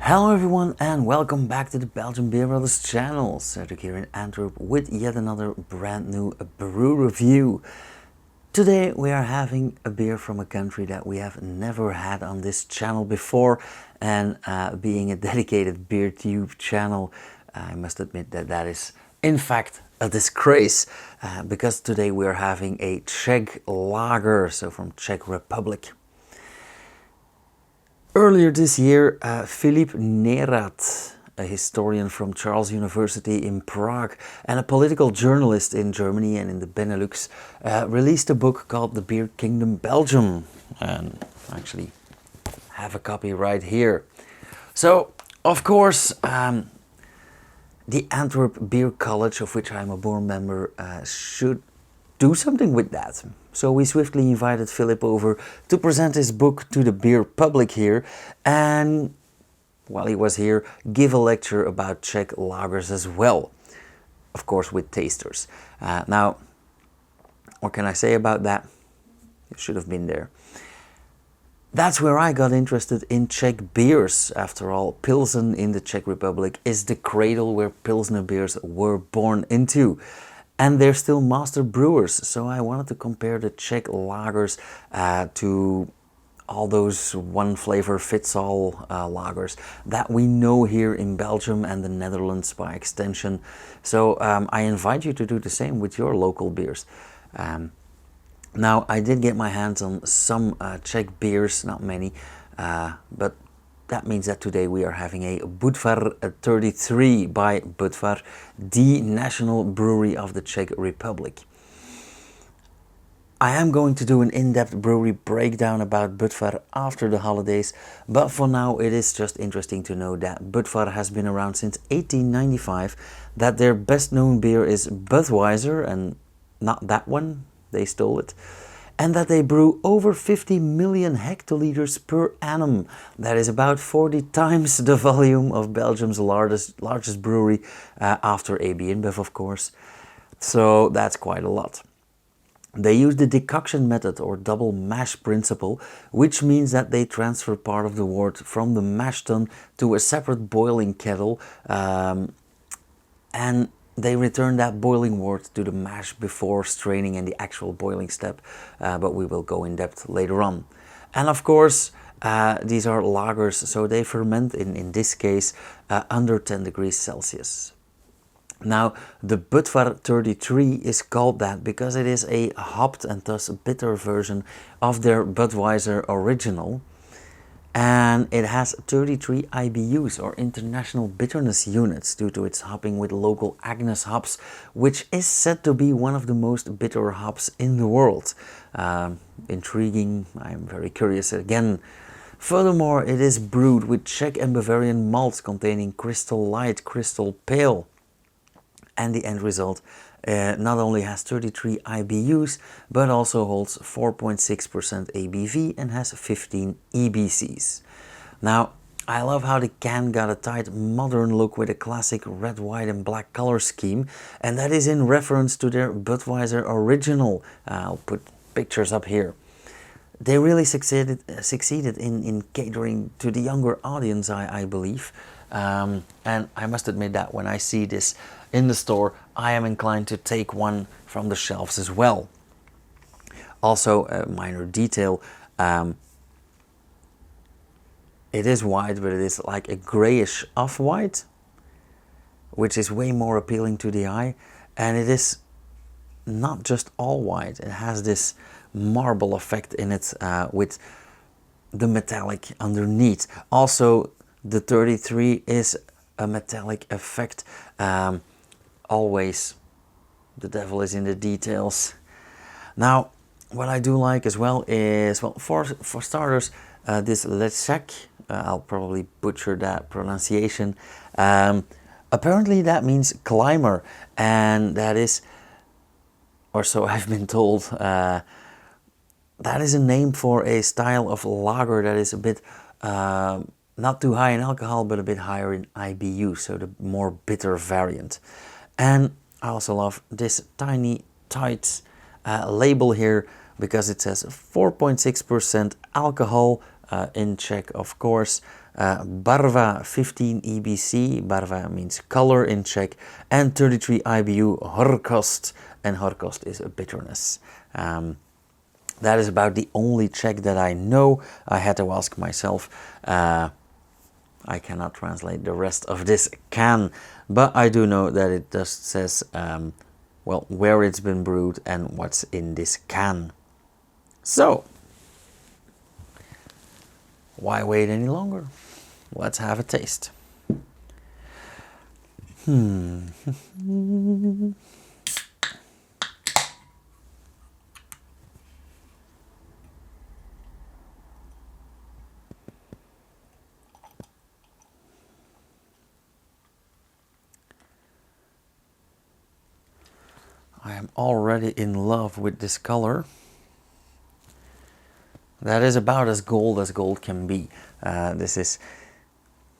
Hello everyone and welcome back to the Belgian Beer Brothers channel. Cedric here in Antwerp with yet another brand new brew review. Today we are having a beer from a country that we have never had on this channel before, and being a dedicated beer tube channel, I must admit that that is in fact a disgrace, because today we are having a Czech lager, so from Czech Republic. Earlier this year, Filip Nerat, a historian from Charles University in Prague and a political journalist in Germany and in the Benelux, released a book called The Beer Kingdom Belgium, and I actually have a copy right here. So, of course, the Antwerp Beer College, of which I'm a board member, should do something with that. So we swiftly invited Filip over to present his book to the beer public here, and while he was here, give a lecture about Czech lagers as well, of course with tasters. Now, what can I say about that? You should have been there. That's where I got interested in Czech beers. After all, Pilsen in the Czech Republic is the cradle where Pilsner beers were born into. And they're still master brewers, so I wanted to compare the Czech lagers to all those one flavor fits all lagers that we know here in Belgium and the Netherlands by extension. So I invite you to do the same with your local beers. Now, I did get my hands on some Czech beers, not many, but that means that today we are having a Budvar 33 by Budvar, the national brewery of the Czech Republic. I am going to do an in-depth brewery breakdown about Budvar after the holidays, but for now it is just interesting to know that Budvar has been around since 1895, that their best known beer is Budweiser, and not that one, they stole it, and that they brew over 50 million hectoliters per annum. That is about 40 times the volume of Belgium's largest brewery, after AB InBev, of course. So that's quite a lot. They use the decoction method or double mash principle, which means that they transfer part of the wort from the mash tun to a separate boiling kettle, and they return that boiling wort to the mash before straining in the actual boiling step, but we will go in depth later on. And of course, these are lagers, so they ferment in this case under 10 degrees Celsius. Now, the Budvar 33 is called that because it is a hopped and thus bitter version of their Budweiser original. And it has 33 IBUs, or international bitterness units, due to its hopping with local Agnes hops, which is said to be one of the most bitter hops in the world. Intriguing, I'm very curious again. Furthermore, it is brewed with Czech and Bavarian malts containing Crystal Light, Crystal Pale. And the end result not only has 33 IBUs, but also holds 4.6% ABV and has 15 EBCs. Now, I love how the can got a tight modern look with a classic red, white and black color scheme, and that is in reference to their Budweiser original. I'll put pictures up here. They really succeeded in catering to the younger audience, I believe. And I must admit that when I see this in the store, I am inclined to take one from the shelves as well. Also, a minor detail, it is white, but it is like a grayish off-white, which is way more appealing to the eye, and it is not just all white, it has this marble effect in it, with the metallic underneath. Also, the 33 is a metallic effect. Always, the devil is in the details. Now, what I do like as well is, well, for starters, this Leszek, I'll probably butcher that pronunciation. Apparently that means climber, and that is, or so I've been told, that is a name for a style of lager that is a bit not too high in alcohol, but a bit higher in IBU, so the more bitter variant. And I also love this tiny, tight label here, because it says 4.6% alcohol in Czech, of course, Barva 15 EBC, Barva means color in Czech, and 33 IBU Horkost, and Horkost is a bitterness. That is about the only Czech that I know. I had to ask myself. I cannot translate the rest of this can, but I do know that it just says, well, where it's been brewed and what's in this can. So, why wait any longer? Let's have a taste. I am already in love with this color. That is about as gold can be. This is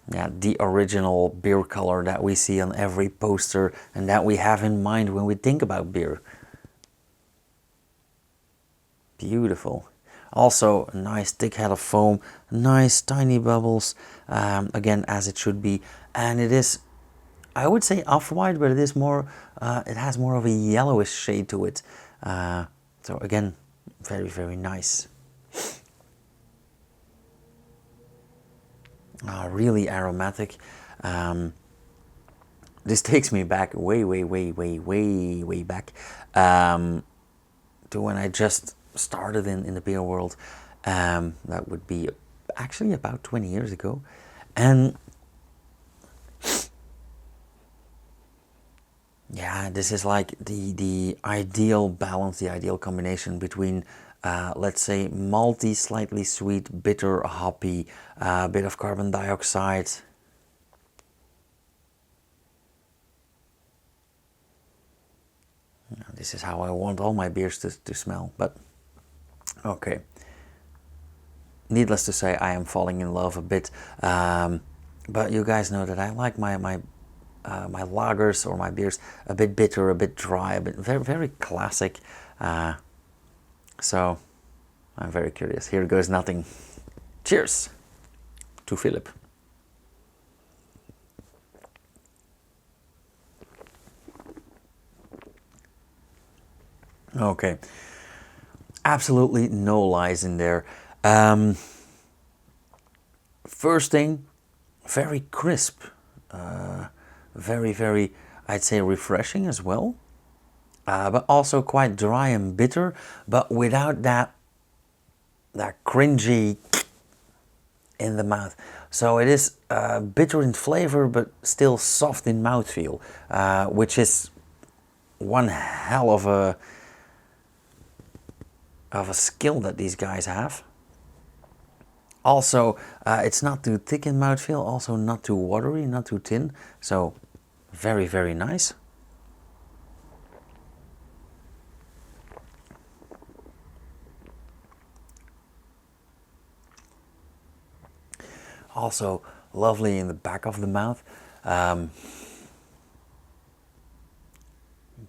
the original beer color that we see on every poster and that we have in mind when we think about beer. Beautiful. Also, a nice thick head of foam, nice tiny bubbles, again as it should be. And it is, I would say off-white, but it is more, it has more of a yellowish shade to it. So again, very, very nice. Really aromatic. This takes me back way back to when I just started in the beer world. That would be actually about 20 years ago. And yeah, this is like the ideal balance, the ideal combination between let's say malty, slightly sweet, bitter, hoppy, a bit of carbon dioxide. This is how I want all my beers to smell, but okay. Needless to say, I am falling in love a bit, but you guys know that I like my lagers or my beers a bit bitter, a bit dry, a bit very classic. So I'm very curious. Here goes nothing. Cheers to Philip. Okay, absolutely no lies in there. First thing, very crisp, very, I'd say refreshing as well. But also quite dry and bitter, but without that cringy in the mouth. So it is bitter in flavor, but still soft in mouthfeel, which is one hell of a skill that these guys have. Also, it's not too thick in mouthfeel, also not too watery, not too thin. So very, very nice. Also lovely in the back of the mouth.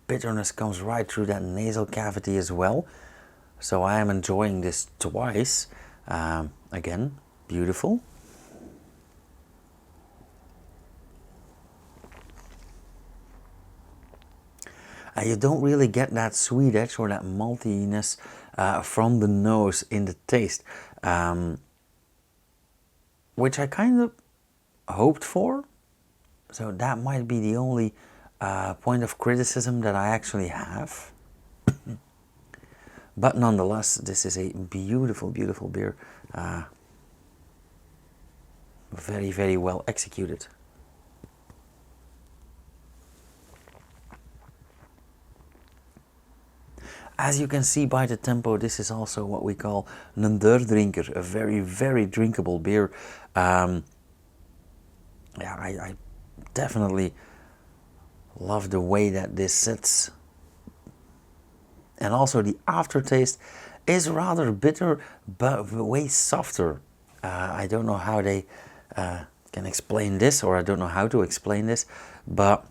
Bitterness comes right through that nasal cavity as well. So I am enjoying this twice. Again, beautiful. You don't really get that sweet edge or that maltiness from the nose in the taste. Which I kind of hoped for. So that might be the only point of criticism that I actually have. But nonetheless, this is a beautiful, beautiful beer. Very, very well executed. As you can see by the tempo, this is also what we call een deurdrinker, a very, very drinkable beer. Yeah, I definitely love the way that this sits. And also the aftertaste is rather bitter, but way softer. I don't know how they can explain this, or I don't know how to explain this, but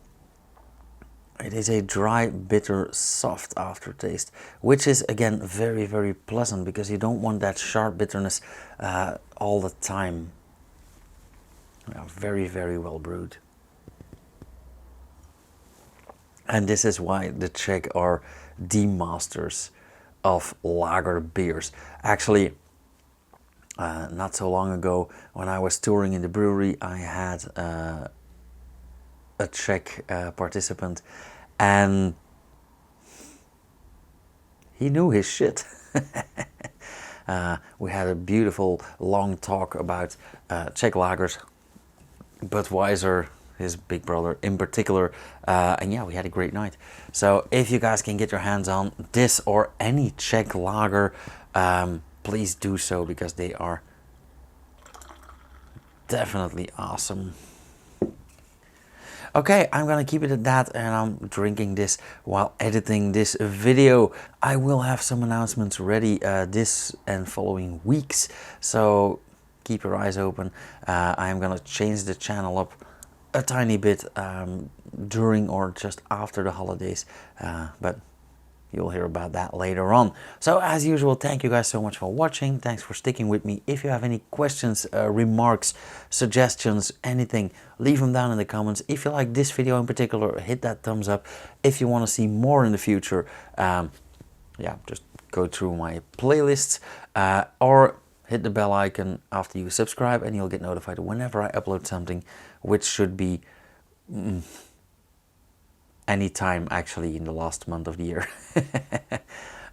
it is a dry, bitter, soft aftertaste, which is again very, very pleasant because you don't want that sharp bitterness all the time. Very, very well brewed. And this is why the Czech are the masters of lager beers. Actually, not so long ago, when I was touring in the brewery, I had a Czech participant, and he knew his shit. We had a beautiful long talk about Czech lagers, Budweiser, his big brother in particular, and yeah, we had a great night. So if you guys can get your hands on this or any Czech lager, please do so, because they are definitely awesome. Okay, I'm gonna keep it at that, and I'm drinking this while editing this video. I will have some announcements ready this and following weeks, so keep your eyes open. I am gonna change the channel up a tiny bit during or just after the holidays, but you'll hear about that later on. So as usual, thank you guys so much for watching. Thanks for sticking with me. If you have any questions, remarks, suggestions, anything, leave them down in the comments. If you like this video in particular, hit that thumbs up. If you want to see more in the future, yeah, just go through my playlists, or hit the bell icon after you subscribe, and you'll get notified whenever I upload something, which should be anytime actually in the last month of the year.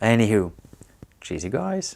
Anywho, cheesy guys.